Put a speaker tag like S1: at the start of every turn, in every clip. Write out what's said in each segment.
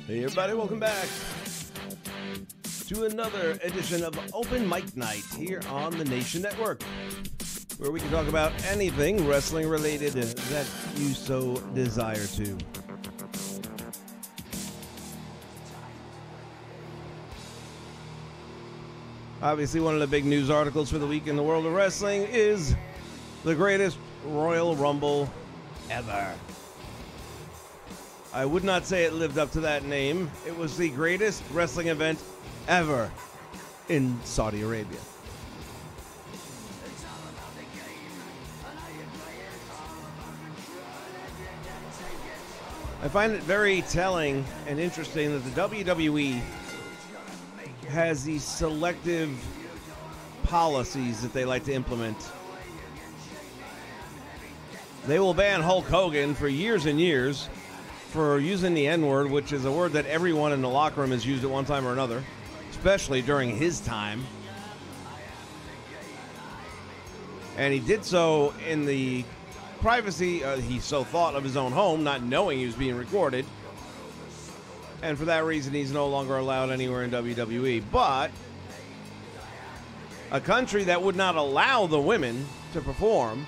S1: Hey everybody, welcome back to another edition of Open Mic Night here on the Nation Network, where we can talk about anything wrestling related that you so desire to. Obviously, one of the big news articles for the week in the world of wrestling is the greatest Royal Rumble ever. I would not say it lived up to that name. It was the greatest wrestling event ever in Saudi Arabia. I find it very telling and interesting that the WWE has these selective policies that they like to implement. They will ban Hulk Hogan for years and years for using the N-word, which is a word that everyone in the locker room has used at one time or another, especially during his time. And he did so in the privacy, he so thought, of his own home, not knowing he was being recorded. And for that reason, he's no longer allowed anywhere in WWE. But a country that would not allow the women to perform,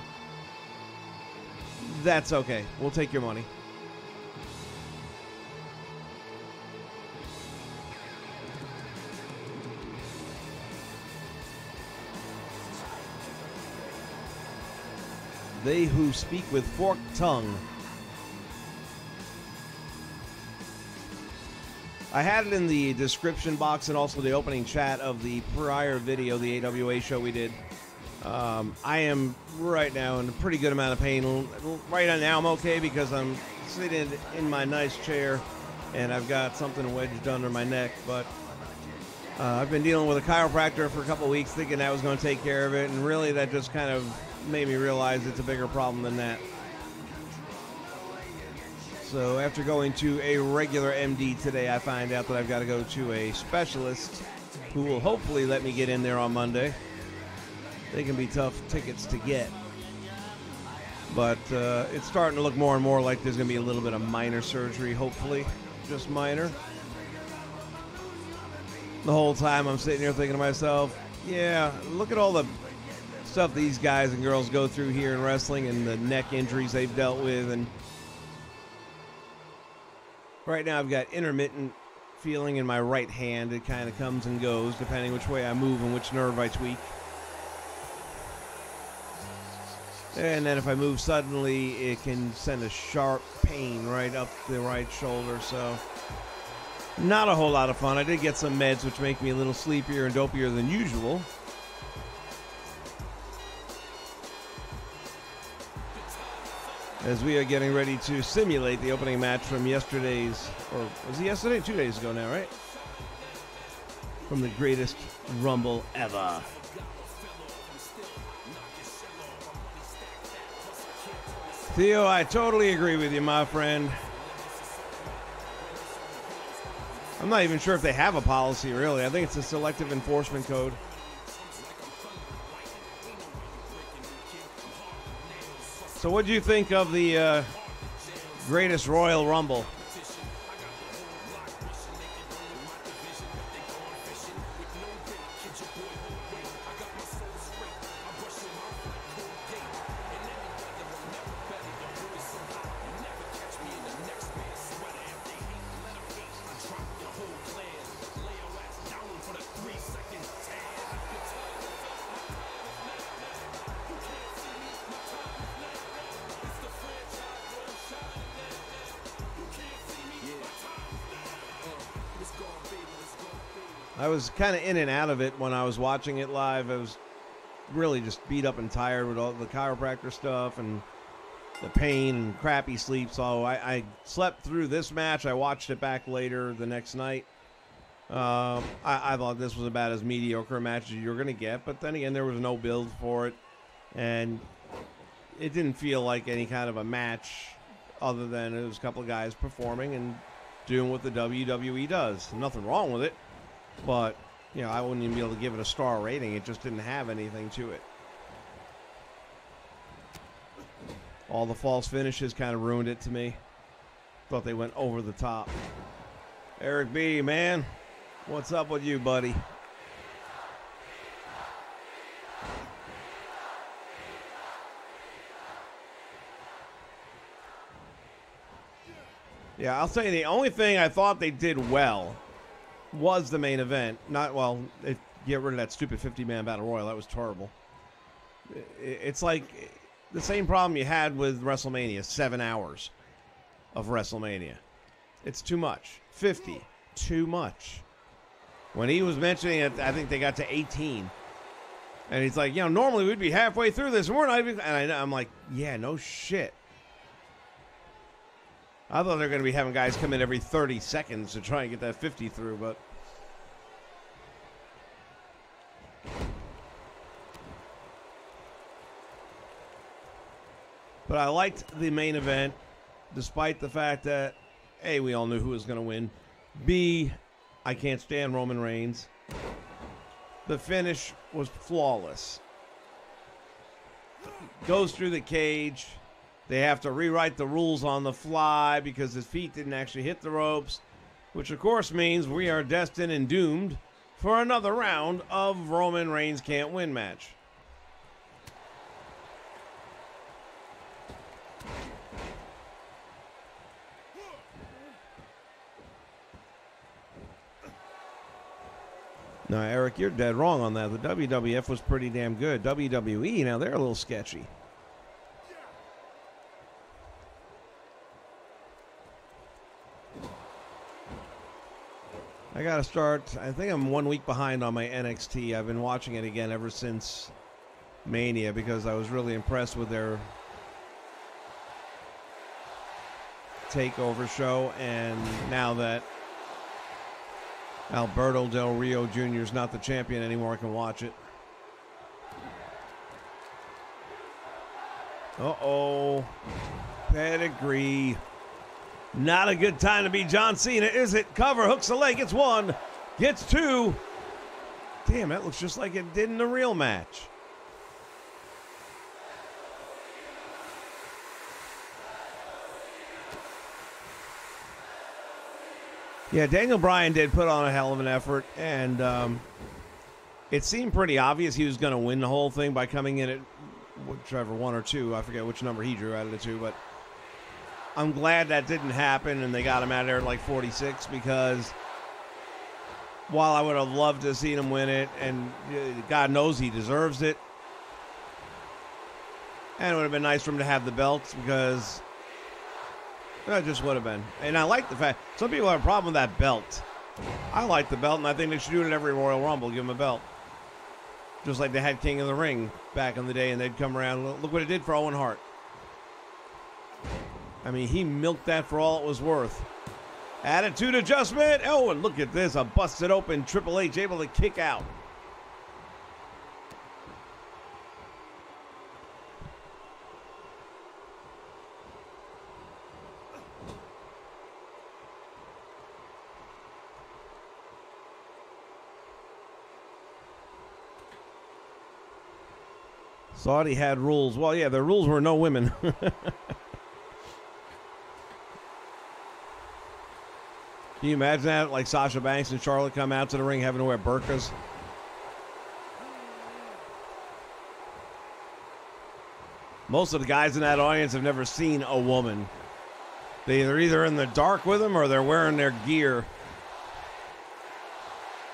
S1: that's okay. We'll take your money. They who speak with forked tongue. I had it in the description box and also the opening chat of the prior video, the AWA show we did. I am right now in a pretty good amount of pain. Right now I'm okay because I'm sitting in my nice chair and I've got something wedged under my neck. But I've been dealing with a chiropractor for a couple weeks thinking that was going to take care of it. And really that just kind of made me realize it's a bigger problem than that. So after going to a regular MD today, I find out that I've got to go to a specialist who will hopefully let me get in there on Monday. They can be tough tickets to get. But it's starting to look more and more like there's going to be a little bit of minor surgery, hopefully. Just minor. The whole time I'm sitting here thinking to myself, yeah, look at all the stuff these guys and girls go through here in wrestling and the neck injuries they've dealt with. And right now I've got intermittent feeling in my right hand. It kind of comes and goes depending which way I move and which nerve I tweak. And then if I move suddenly, it can send a sharp pain right up the right shoulder. So not a whole lot of fun. I did get some meds which make me a little sleepier and dopier than usual. As we are getting ready to simulate the opening match from yesterday's, or was it yesterday? 2 days ago now, right? From the greatest Rumble ever. Theo, I totally agree with you, my friend. I'm not even sure if they have a policy, really. I think it's a selective enforcement code. So what do you think of the greatest Royal Rumble? I was kind of in and out of it when I was watching it live. I was really just beat up and tired with all the chiropractor stuff and the pain and crappy sleep. So I slept through this match. I watched it back later the next night. I thought this was about as mediocre a match as you're going to get. But then again, there was no build for it. And it didn't feel like any kind of a match other than it was a couple of guys performing and doing what the WWE does. Nothing wrong with it. But, you know, I wouldn't even be able to give it a star rating. It just didn't have anything to it. All the false finishes kind of ruined it to me. Thought they went over the top. Eric B, man. What's up with you, buddy? Yeah, I'll say the only thing I thought they did well was the main event. Not, well, get rid of that stupid 50-man battle royal. That was terrible. It's like the same problem you had with WrestleMania, 7 hours of WrestleMania. It's too much. 50, too much. When he was mentioning it, I think they got to 18. And he's like, normally we'd be halfway through this, and we're not even. And I'm like, yeah, no shit. I thought they were going to be having guys come in every 30 seconds to try and get that 50 through, but. But I liked the main event, despite the fact that, A, we all knew who was going to win. B, I can't stand Roman Reigns. The finish was flawless. Goes through the cage. They have to rewrite the rules on the fly because his feet didn't actually hit the ropes, which of course means we are destined and doomed for another round of Roman Reigns can't win match. No, Eric, you're dead wrong on that. The WWF was pretty damn good. WWE, now they're a little sketchy. I got to start. I think I'm 1 week behind on my NXT. I've been watching it again ever since Mania because I was really impressed with their takeover show. And now that Alberto Del Rio Jr. is not the champion anymore, I can watch it. Uh-oh. Pedigree. Not a good time to be John Cena, is it? Cover, hooks the leg, gets one, gets two. Damn, that looks just like it did in the real match. Yeah, Daniel Bryan did put on a hell of an effort, and it seemed pretty obvious he was going to win the whole thing by coming in at whichever one or two. I forget which number he drew out of the two, but I'm glad that didn't happen and they got him out of there at like 46 because while I would have loved to have seen him win it, and God knows he deserves it, and it would have been nice for him to have the belts because that just would have been. And I like the fact some people have a problem with that belt. I like the belt, and I think they should do it at every Royal Rumble, give him a belt. Just like they had King of the Ring back in the day, and they'd come around. Look what it did for Owen Hart. I mean, he milked that for all it was worth. Attitude adjustment. Oh, and look at this. A busted open Triple H able to kick out. Saudi had rules. Well, yeah, the rules were no women. Can you imagine that? Like Sasha Banks and Charlotte come out to the ring having to wear burqas. Most of the guys in that audience have never seen a woman. They're either in the dark with them or they're wearing their gear.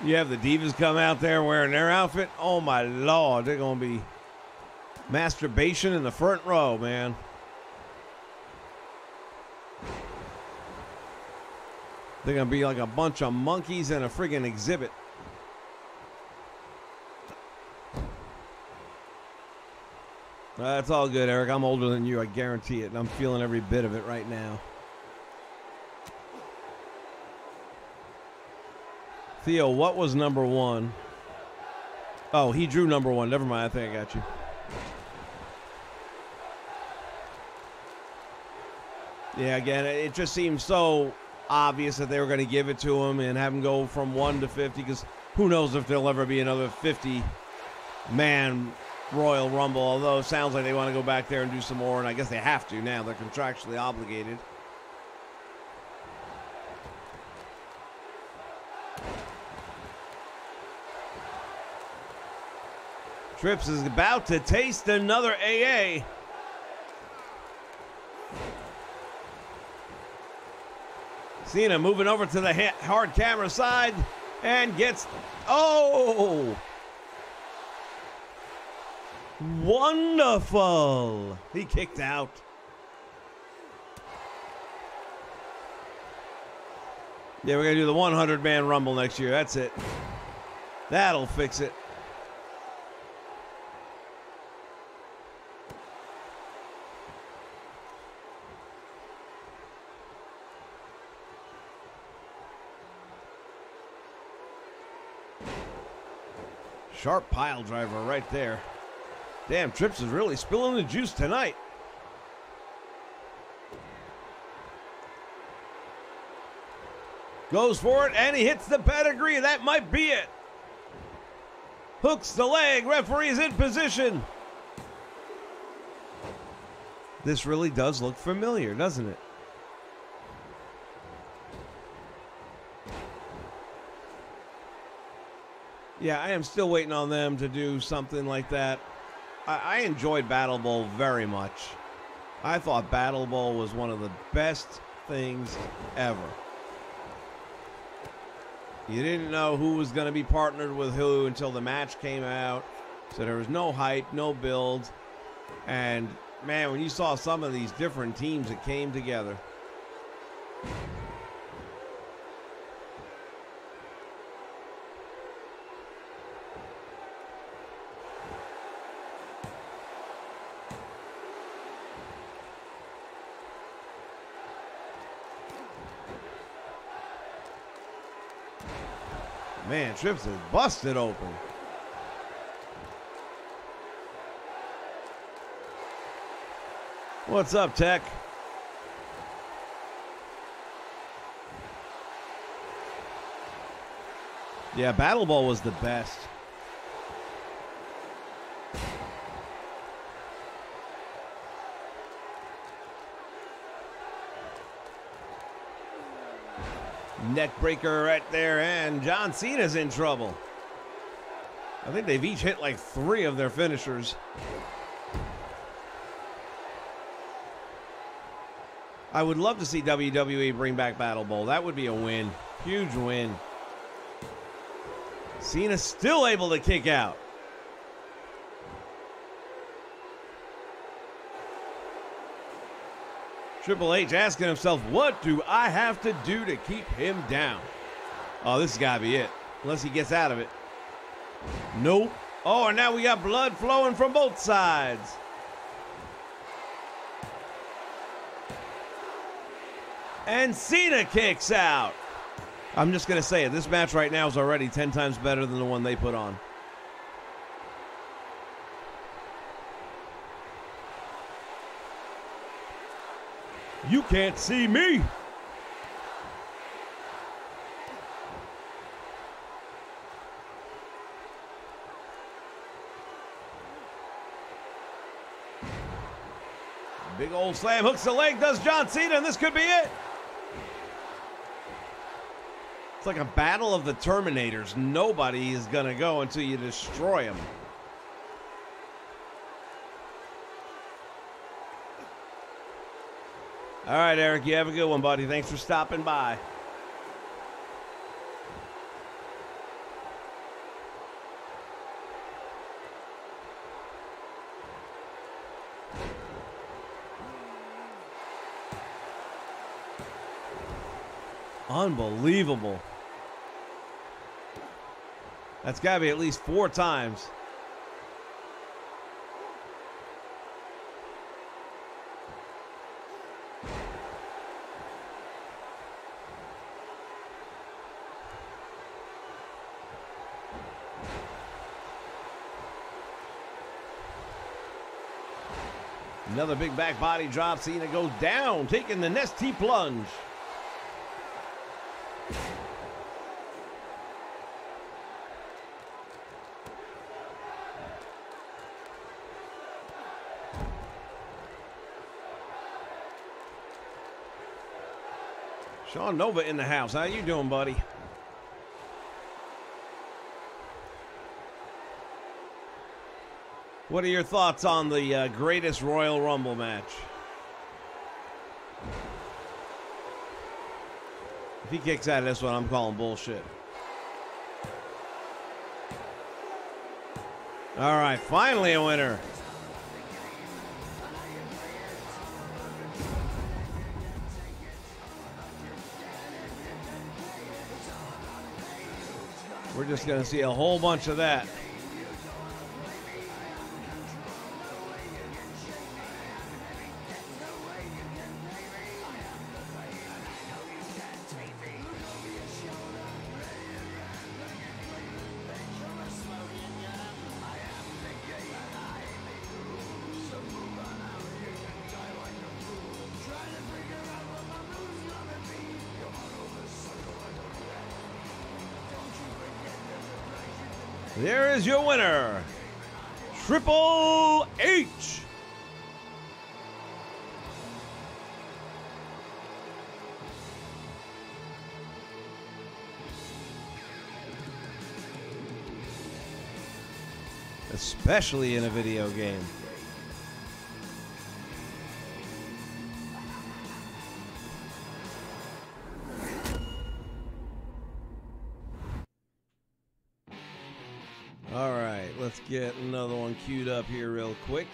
S1: You have the divas come out there wearing their outfit. Oh, my Lord. They're going to be masturbation in the front row, man. They're going to be like a bunch of monkeys in a friggin' exhibit. That's all good, Eric. I'm older than you, I guarantee it, and I'm feeling every bit of it right now. Theo, what was number one? Oh, he drew number one. Never mind. I think I got you. Yeah, again, it just seems so obvious that they were going to give it to him and have him go from 1 to 50, because who knows if there'll ever be another 50-man Royal Rumble, although it sounds like they want to go back there and do some more, and I guess they have to now. They're contractually obligated. Trips is about to taste another AA. Cena moving over to the hard camera side and gets, oh! Wonderful! He kicked out. Yeah, we're going to do the 100-man Rumble next year. That's it. That'll fix it. Sharp pile driver right there. Damn, Trips is really spilling the juice tonight. Goes for it, and he hits the pedigree. That might be it. Hooks the leg. Referee's in position. This really does look familiar, doesn't it? Yeah, I am still waiting on them to do something like that. I enjoyed Battle Bowl very much. I thought Battle Bowl was one of the best things ever. You didn't know who was going to be partnered with who until the match came out. So there was no hype, no build. And, man, when you saw some of these different teams that came together. Man, Trips is busted open. What's up, Tech? Yeah, Battle Bowl was the best. Neck breaker right there, and John Cena's in trouble. I think they've each hit like 3 of their finishers. I would love to see WWE bring back Battle Bowl. That would be a win. Huge win. Cena still able to kick out. Triple H asking himself, what do I have to do to keep him down? Oh, this has got to be it. Unless he gets out of it. Nope. Oh, and now we got blood flowing from both sides. And Cena kicks out. I'm just going to say it. This match right now is already 10 times better than the one they put on. You can't see me. Big old slam, hooks the leg, does John Cena, and this could be it. It's like a battle of the Terminators. Nobody is going to go until you destroy them. All right, Eric, you have a good one, buddy. Thanks for stopping by. Unbelievable. That's got to be at least 4 times. Another big back body drop. Cena goes down, taking the Nestea plunge. Sean Nova in the house. How you doing, buddy? What are your thoughts on the greatest Royal Rumble match? If he kicks out of this one, I'm calling bullshit. All right, finally a winner. We're just going to see a whole bunch of that. There is your winner, Triple H. Especially in a video game. All right, let's get another one queued up here real quick.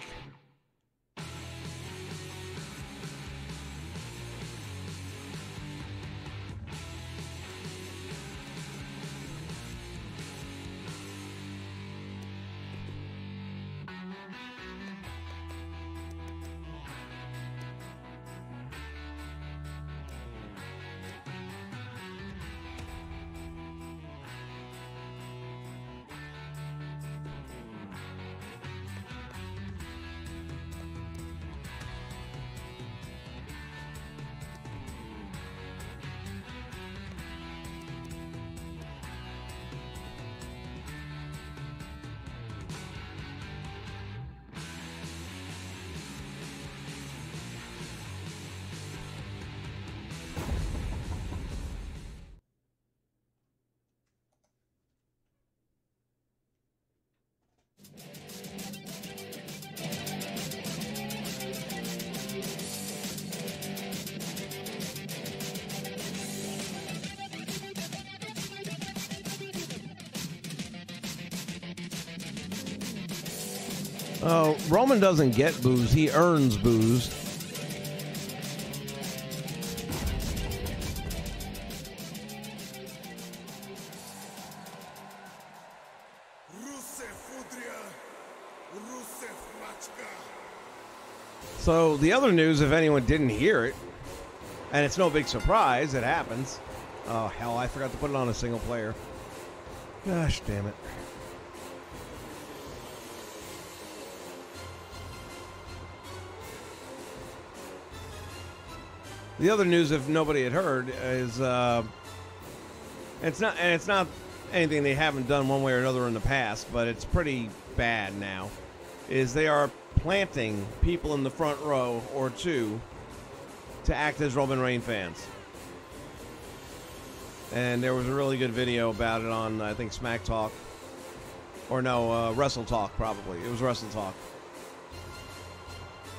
S1: Oh, Roman doesn't get booze. He earns booze. So the other news, if anyone didn't hear it, and it's no big surprise, it happens. Oh, hell, I forgot to put it on a single player. Gosh, damn it. The other news, if nobody had heard, is it's not anything they haven't done one way or another in the past, but it's pretty bad now. Is they are planting people in the front row or two to act as Roman Reigns fans. And there was a really good video about it on, I think, Smack Talk. Or no, Wrestle Talk, probably. It was Wrestle Talk.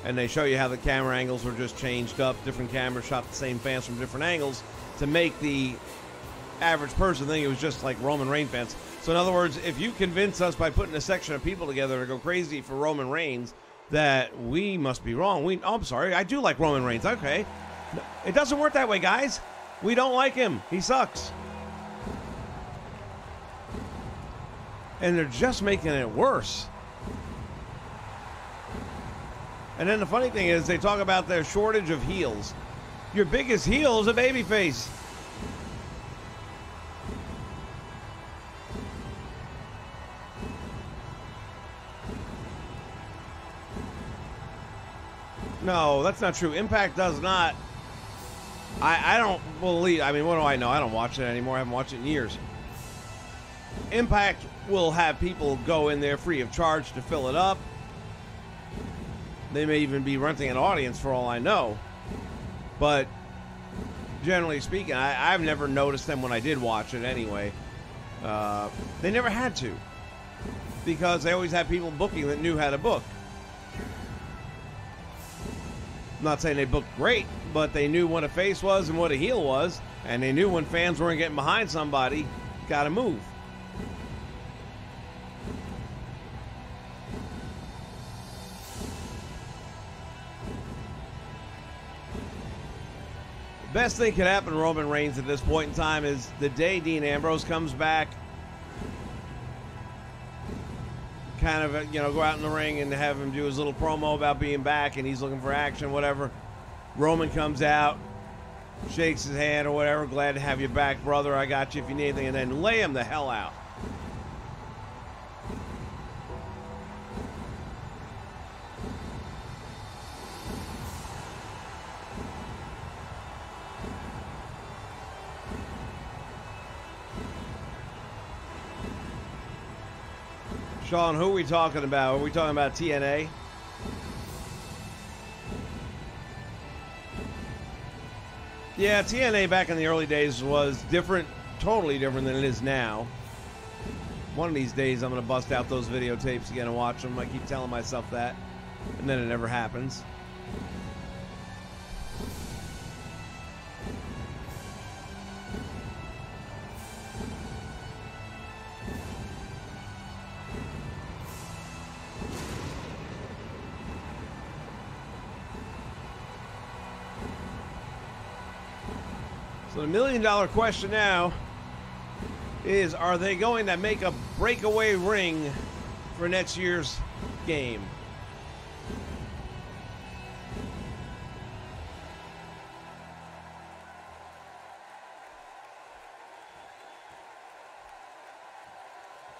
S1: And they show you how the camera angles were just changed up. Different cameras shot the same fans from different angles to make the average person think it was just like Roman Reigns fans. So in other words, if you convince us by putting a section of people together to go crazy for Roman Reigns, that we must be wrong. Oh, I'm sorry. I do like Roman Reigns. Okay. It doesn't work that way, guys. We don't like him. He sucks. And they're just making it worse. And then the funny thing is, they talk about their shortage of heels. Your biggest heel is a babyface. No, that's not true. Impact does not. I don't believe. I mean, what do I know? I don't watch it anymore. I haven't watched it in years. Impact will have people go in there free of charge to fill it up. They may even be renting an audience for all I know. But generally speaking, I've never noticed them when I did watch it anyway. They never had to. because they always had people booking that knew how to book. I'm not saying they booked great, but they knew what a face was and what a heel was, and they knew when fans weren't getting behind somebody, got to move. Best thing could happen to Roman Reigns at this point in time is the day Dean Ambrose comes back, kind of, go out in the ring and have him do his little promo about being back and he's looking for action, whatever. Roman comes out, shakes his hand or whatever, glad to have you back, brother, I got you if you need anything, and then lay him the hell out. Sean, who are we talking about? Are we talking about TNA? Yeah, TNA back in the early days was different, totally different than it is now. One of these days I'm going to bust out those videotapes again and watch them. I keep telling myself that, and then it never happens. So the million-dollar question now is, are they going to make a breakaway ring for next year's game?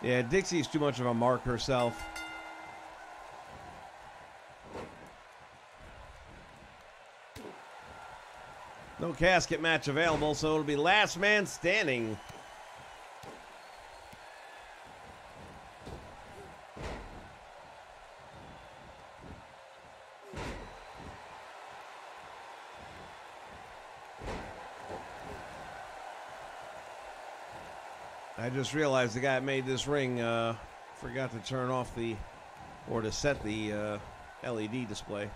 S1: Yeah, Dixie's too much of a mark herself. No casket match available, so it'll be last man standing. I just realized the guy that made this ring forgot to turn off or to set the LED display.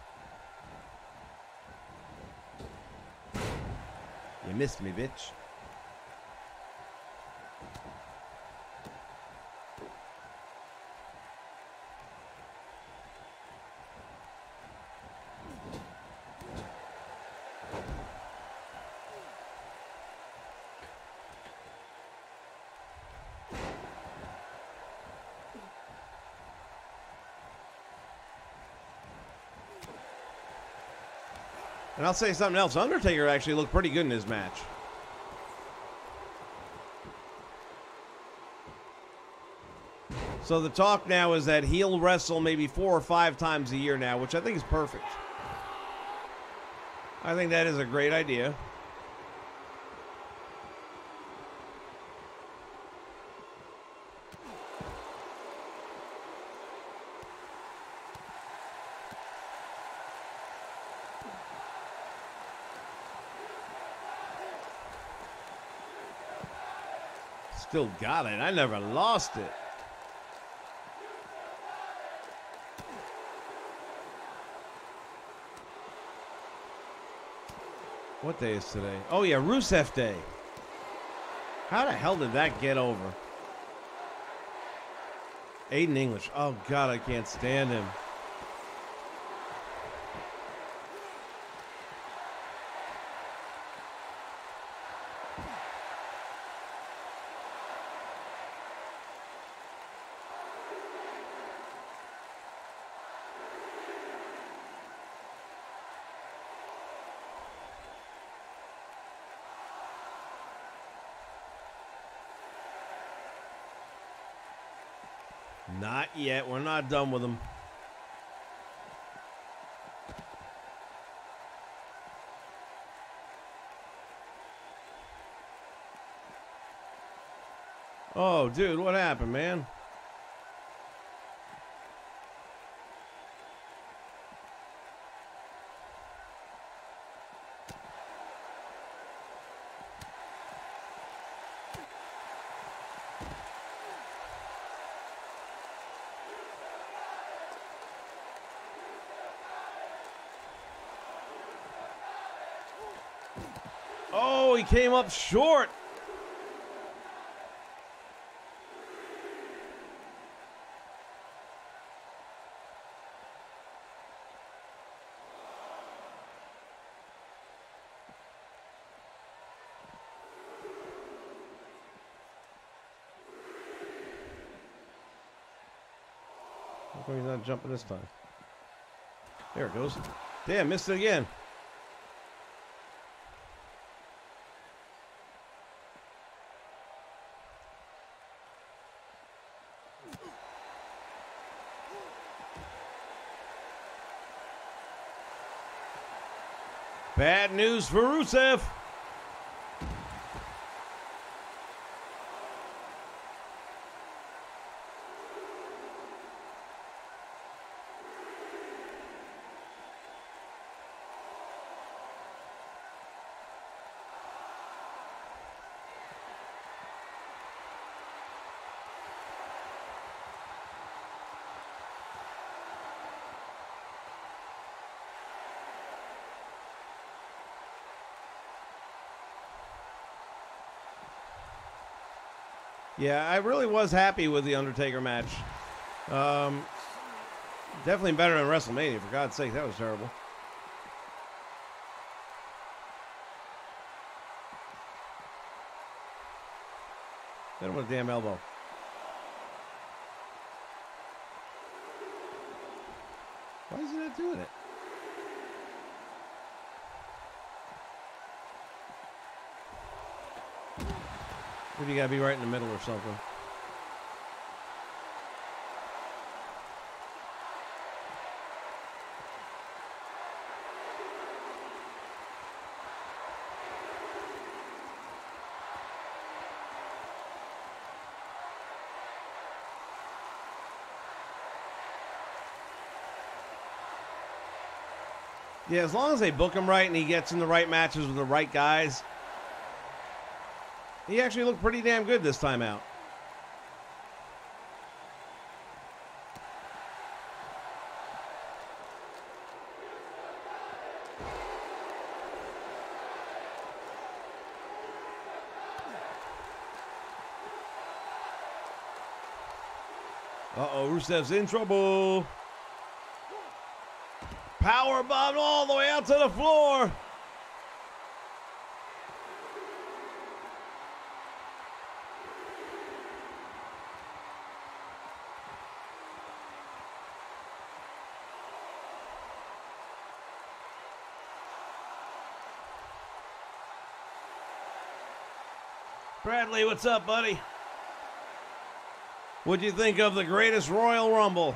S1: You missed me, bitch. And I'll say something else. Undertaker actually looked pretty good in his match. So the talk now is that he'll wrestle maybe 4 or 5 times a year now, which I think is perfect. I think that is a great idea. Still got it. I never lost it. What day is today? Oh, yeah, Rusev Day. How the hell did that get over? Aiden English. Oh, God, I can't stand him. Not yet. We're not done with them. Oh, dude, what happened, man? Oh, he came up short. How come he's not jumping this time? There it goes. Damn, missed it again. Bad news for Rusev. Yeah, I really was happy with the Undertaker match. Definitely better than WrestleMania, for God's sake. That was terrible. Hit him with a damn elbow. Why is he not doing it? Maybe you gotta be right in the middle or something. Yeah, as long as they book him right and he gets in the right matches with the right guys, he actually looked pretty damn good this time out. Uh-oh, Rusev's in trouble. Power bomb all the way out to the floor. Bradley, what's up, buddy? What'd you think of the greatest Royal Rumble?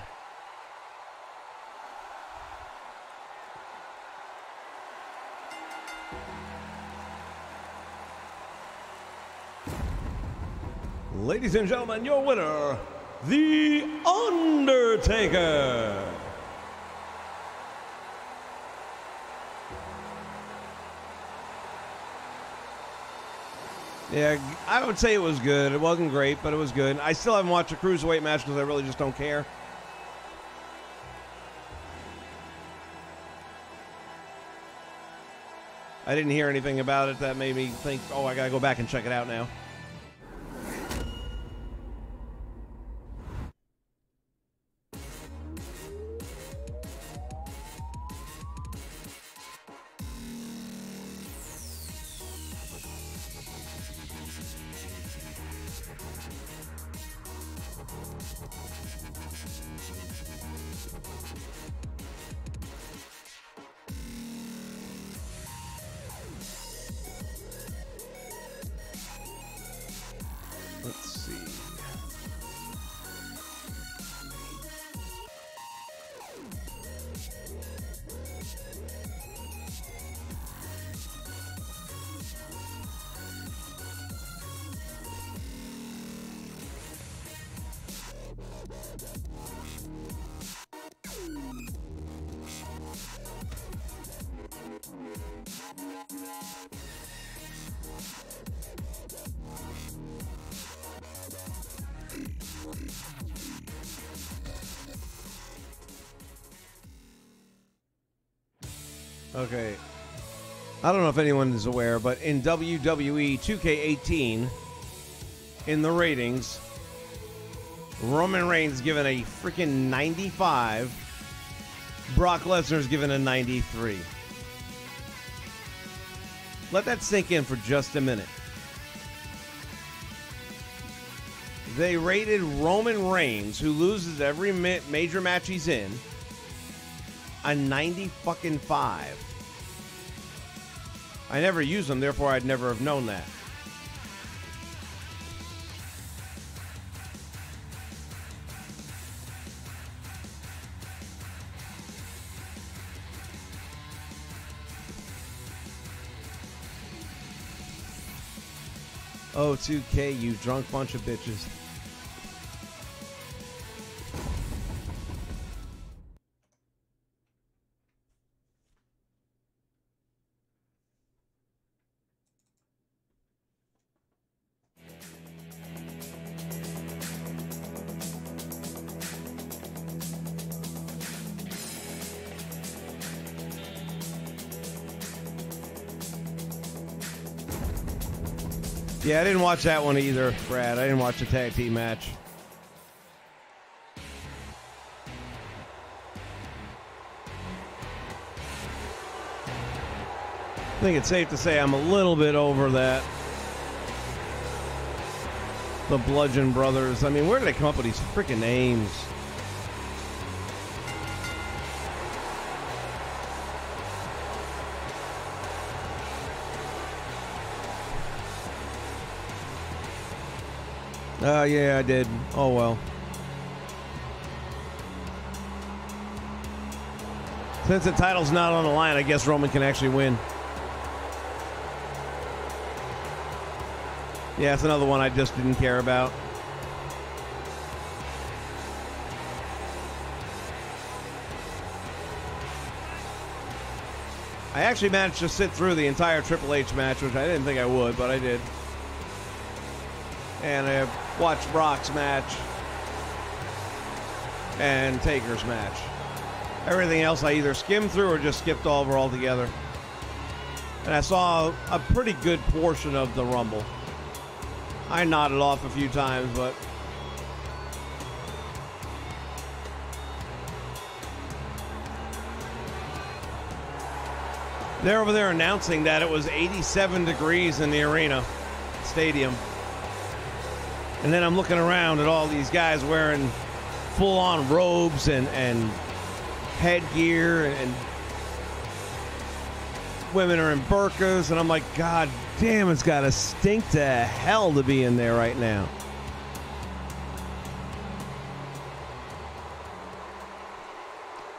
S1: Ladies and gentlemen, your winner, The Undertaker. Yeah, I would say it was good. It wasn't great, but it was good. I still haven't watched a cruiserweight match because I really just don't care. I didn't hear anything about it that made me think, oh, I gotta go back and check it out now. Let's see. Okay. I don't know if anyone is aware, but in WWE 2K18, in the ratings, Roman Reigns is given a freaking 95. Brock Lesnar is given a 93. Let that sink in for just a minute. They rated Roman Reigns, who loses every major match he's in, a 90-fucking-5. I never use them, therefore I'd never have known that. Oh, 2K, you drunk bunch of bitches. Yeah, I didn't watch that one either, Brad. I didn't watch the tag team match. I think it's safe to say I'm a little bit over that. The Bludgeon Brothers. I mean, where did they come up with these freaking names? Yeah, I did. Oh, well. Since the title's not on the line, I guess Roman can actually win. Yeah, it's another one I just didn't care about. I actually managed to sit through the entire Triple H match, which I didn't think I would, but I did. And I watched Brock's match and Taker's match. Everything else I either skimmed through or just skipped over altogether. And I saw a pretty good portion of the Rumble. I nodded off a few times, but they're over there announcing that it was 87 degrees in the arena stadium. And then I'm looking around at all these guys wearing full-on robes and headgear, and women are in burqas, and I'm like, God damn, it's got to stink to hell to be in there right now.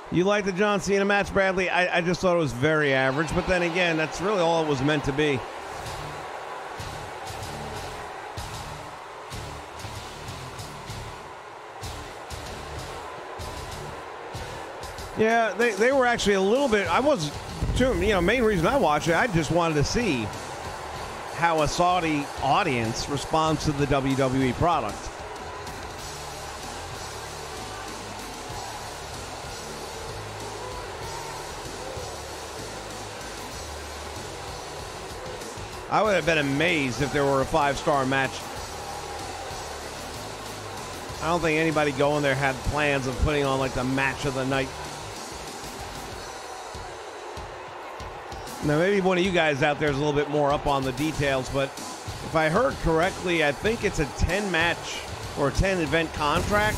S1: You like the John Cena match, Bradley? I just thought it was very average, but then again, that's really all it was meant to be. Yeah, they were actually a little bit. I was, too, main reason I watched it, I just wanted to see how a Saudi audience responds to the WWE product. I would have been amazed if there were a 5-star match. I don't think anybody going there had plans of putting on like the match of the night. Now, maybe one of you guys out there is a little bit more up on the details, but if I heard correctly, I think it's a 10-match or 10-event contract.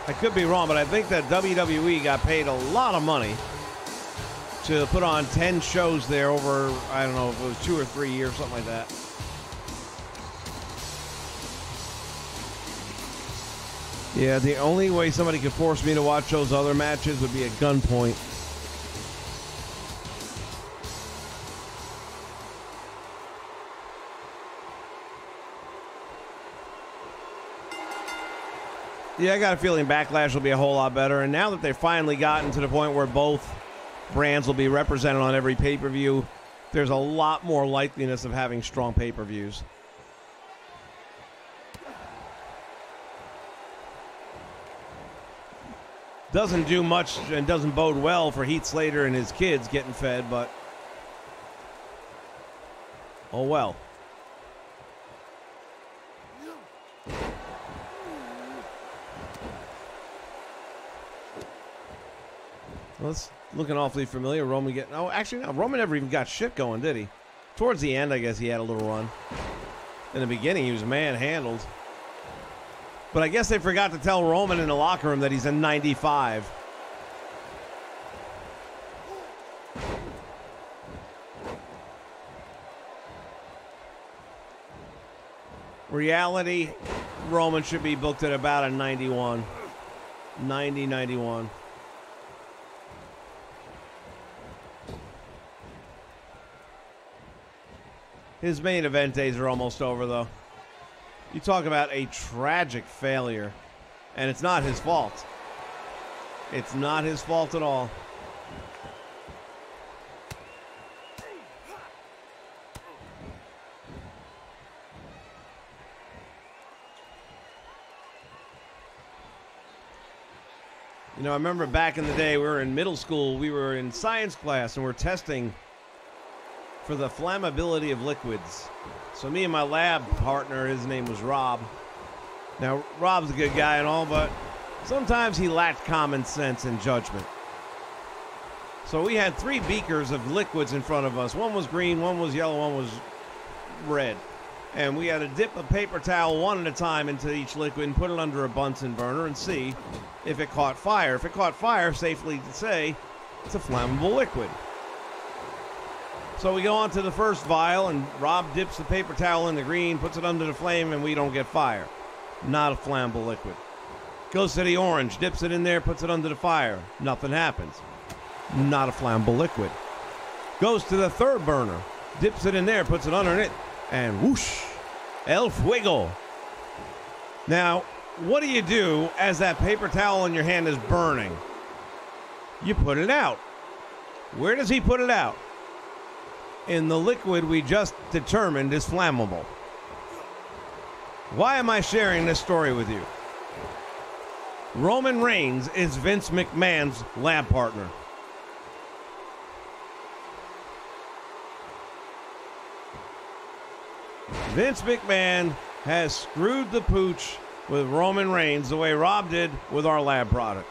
S1: I could be wrong, but I think that WWE got paid a lot of money to put on 10 shows there over, I don't know if it was 2 or 3 years, something like that. Yeah, the only way somebody could force me to watch those other matches would be at gunpoint. Yeah, I got a feeling Backlash will be a whole lot better. And now that they've finally gotten to the point where both brands will be represented on every pay-per-view, there's a lot more likeliness of having strong pay-per-views. Doesn't do much and doesn't bode well for Heath Slater and his kids getting fed, but oh well. Well, it's looking awfully familiar. Roman getting... Oh, actually, no. Roman never even got shit going, did he? Towards the end, I guess he had a little run. In the beginning, he was manhandled. But I guess they forgot to tell Roman in the locker room that he's a 95. Reality, Roman should be booked at about a 91. 90, 91. His main event days are almost over, though. You talk about a tragic failure, and it's not his fault. It's not his fault at all. You know, I remember back in the day, we were in middle school, we were in science class, and we're testing for the flammability of liquids. So me and my lab partner, his name was Rob. Now, Rob's a good guy and all, but sometimes he lacked common sense and judgment. So we had 3 beakers of liquids in front of us. One was green, one was yellow, one was red. And we had to dip a paper towel one at a time into each liquid and put it under a Bunsen burner and see if it caught fire. If it caught fire, safely to say, it's a flammable liquid. So we go on to the first vial, and Rob dips the paper towel in the green, puts it under the flame, and we don't get fire. Not a flammable liquid. Goes to the orange, dips it in there, puts it under the fire. Nothing happens. Not a flammable liquid. Goes to the third burner, dips it in there, puts it under it, and whoosh, el fuego. Now, what do you do as that paper towel in your hand is burning? You put it out. Where does he put it out? In the liquid we just determined is flammable. Why am I sharing this story with you? Roman Reigns is Vince McMahon's lab partner. Vince McMahon has screwed the pooch with Roman Reigns the way Rob did with our lab product.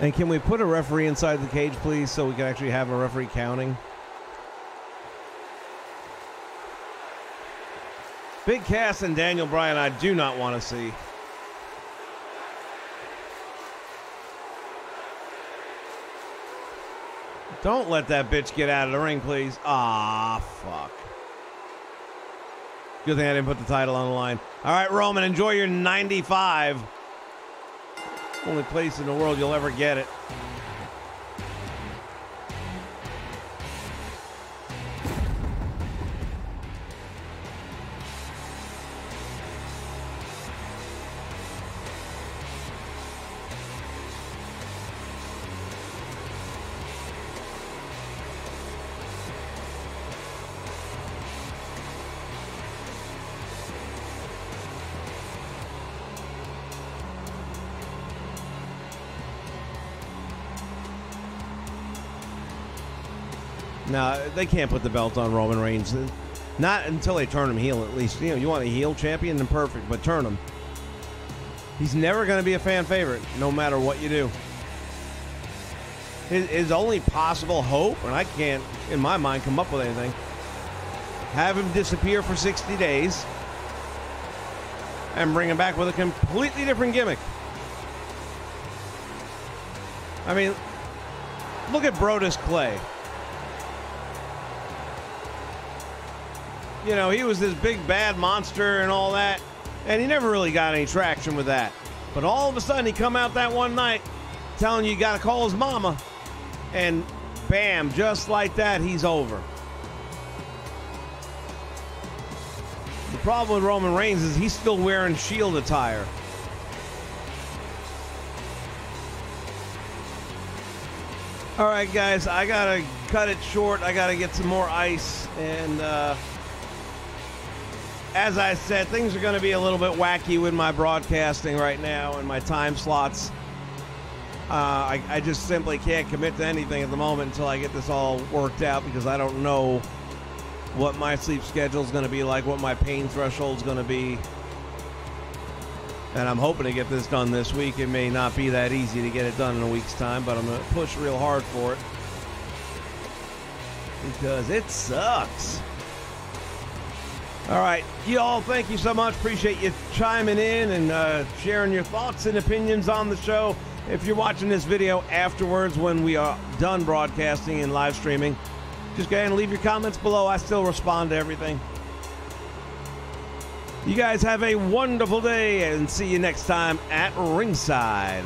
S1: And can we put a referee inside the cage, please, so we can actually have a referee counting? Big Cass and Daniel Bryan, I do not want to see. Don't let that bitch get out of the ring, please. Ah, fuck. Good thing I didn't put the title on the line. All right, Roman, enjoy your 95. Only place in the world you'll ever get it. No, they can't put the belt on Roman Reigns. Not until they turn him heel, at least. You know, you want a heel champion, then perfect, but turn him. He's never going to be a fan favorite, no matter what you do. His only possible hope, and I can't, in my mind, come up with anything, have him disappear for 60 days and bring him back with a completely different gimmick. I mean, look at Brodus Clay. You know, he was this big bad monster and all that, and he never really got any traction with that. But all of a sudden, he come out that one night telling you got to call his mama, and bam, just like that, he's over. The problem with Roman Reigns is he's still wearing Shield attire. All right, guys, I got to cut it short. I got to get some more ice. And as I said, things are going to be a little bit wacky with my broadcasting right now and my time slots. I just simply can't commit to anything at the moment until I get this all worked out, because I don't know what my sleep schedule is going to be like, what my pain threshold is going to be. And I'm hoping to get this done this week. It may not be that easy to get it done in a week's time, but I'm going to push real hard for it, because it sucks. All right, y'all, thank you so much. Appreciate you chiming in and sharing your thoughts and opinions on the show. If you're watching this video afterwards when we are done broadcasting and live streaming, just go ahead and leave your comments below. I still respond to everything. You guys have a wonderful day, and see you next time at ringside.